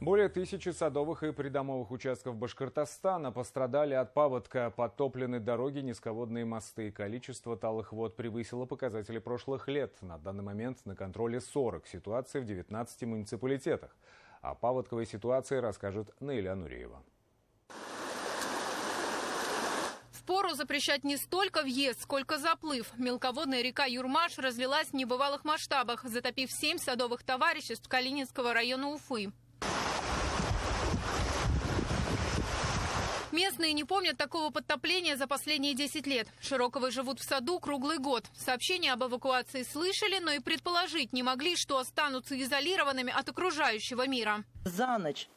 Более 1000 садовых и придомовых участков Башкортостана пострадали от паводка. Подтоплены дороги, низководные мосты. Количество талых вод превысило показатели прошлых лет. На данный момент на контроле 40 ситуаций в 19 муниципалитетах. О паводковой ситуации расскажет Наиля Нуреева. Впору запрещать не столько въезд, сколько заплыв. Мелководная река Юрмаш разлилась в небывалых масштабах, затопив 7 садовых товариществ Калининского района Уфы. Местные не помнят такого подтопления за последние 10 лет. Широковы живут в саду круглый год. Сообщения об эвакуации слышали, но и предположить не могли, что останутся изолированными от окружающего мира. За ночь,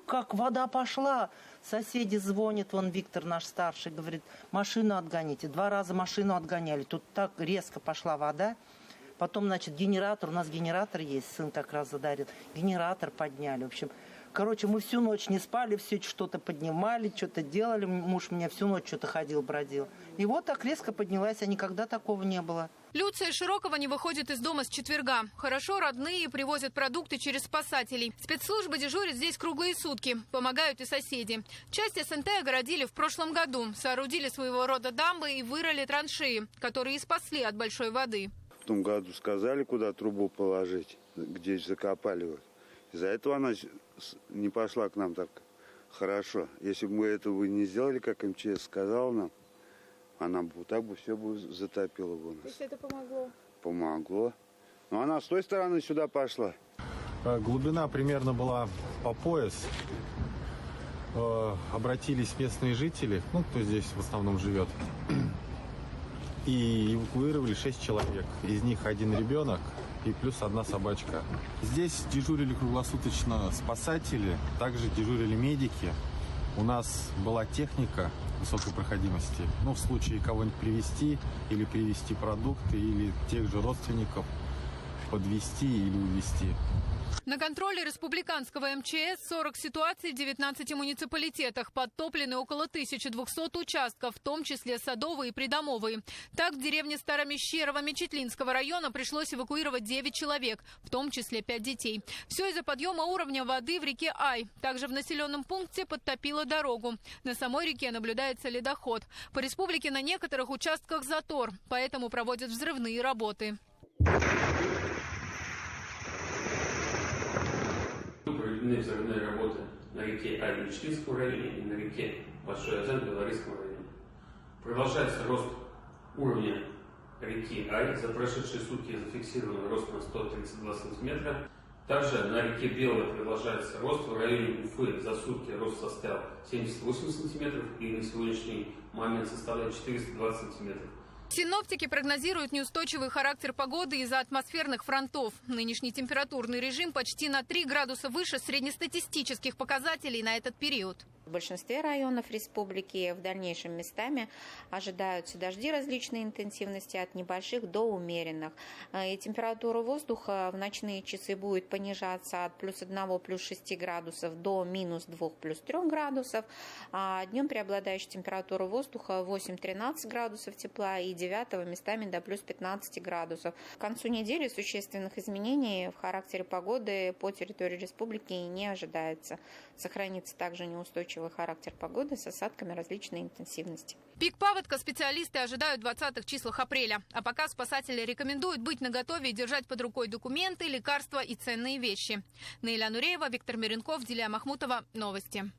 как вода пошла. Соседи звонят, вон Виктор наш старший, говорит, машину отгоните. 2 раза машину отгоняли, тут так резко пошла вода. Потом, значит, генератор, у нас генератор есть, сын как раз задарил. Генератор подняли, в общем. Короче, мы всю ночь не спали, все что-то поднимали, что-то делали. Муж у меня всю ночь что-то ходил, бродил. И вот так резко поднялась, а никогда такого не было. Люция Широкова не выходит из дома с четверга. Хорошо, родные привозят продукты через спасателей. Спецслужбы дежурят здесь круглые сутки. Помогают и соседи. Часть СНТ огородили в прошлом году. Соорудили своего рода дамбы и вырыли траншеи, которые и спасли от большой воды. В том году сказали, куда трубу положить, где закопали. Вот. Из-за этого она не пошла к нам так хорошо. Если бы мы этого не сделали, как МЧС сказал нам, она бы вот так бы все бы затопила бы у нас. То есть это помогло? Помогло. Но она с той стороны сюда пошла. Глубина примерно была по пояс. Обратились местные жители, кто здесь в основном живет, и эвакуировали 6 человек. Из них 1 ребенок и плюс 1 собачка. Здесь дежурили круглосуточно спасатели, также дежурили медики. У нас была техника высокой проходимости. В случае кого-нибудь привезти или привезти продукты, или тех же родственников подвезти или увезти. На контроле республиканского МЧС 40 ситуаций в 19 муниципалитетах. Подтоплены около 1200 участков, в том числе садовые и придомовые. Так, в деревне Старомещерово Мечетлинского района пришлось эвакуировать 9 человек, в том числе 5 детей. Все из-за подъема уровня воды в реке Ай. Также в населенном пункте подтопило дорогу. На самой реке наблюдается ледоход. По республике на некоторых участках затор, поэтому проводят взрывные работы. Проведены взрывные работы на реке Ай в Мечетлинском районе и на реке Большой Азан в Белорусском районе. Продолжается рост уровня реки Ай. За прошедшие сутки зафиксирован рост на 132 сантиметра. Также на реке Белая продолжается рост. В районе Уфы за сутки рост составил 78 сантиметров и на сегодняшний момент составляет 420 сантиметров. Синоптики прогнозируют неустойчивый характер погоды из-за атмосферных фронтов. Нынешний температурный режим почти на 3 градуса выше среднестатистических показателей на этот период. В большинстве районов республики в дальнейшем местами ожидаются дожди различной интенсивности от небольших до умеренных. И температура воздуха в ночные часы будет понижаться от +1, +6 градусов до -2, +3 градусов. А днем преобладающая температура воздуха 8-13 градусов тепла и 9 местами до +15 градусов. К концу недели существенных изменений в характере погоды по территории республики не ожидается. Сохранится также неустойчивый характер погоды с осадками различной интенсивности. Пик паводка специалисты ожидают в 20-х числах апреля. А пока спасатели рекомендуют быть наготове и держать под рукой документы, лекарства и ценные вещи. Наиля Нуреева, Виктор Миренков, Дилия Махмутова. Новости.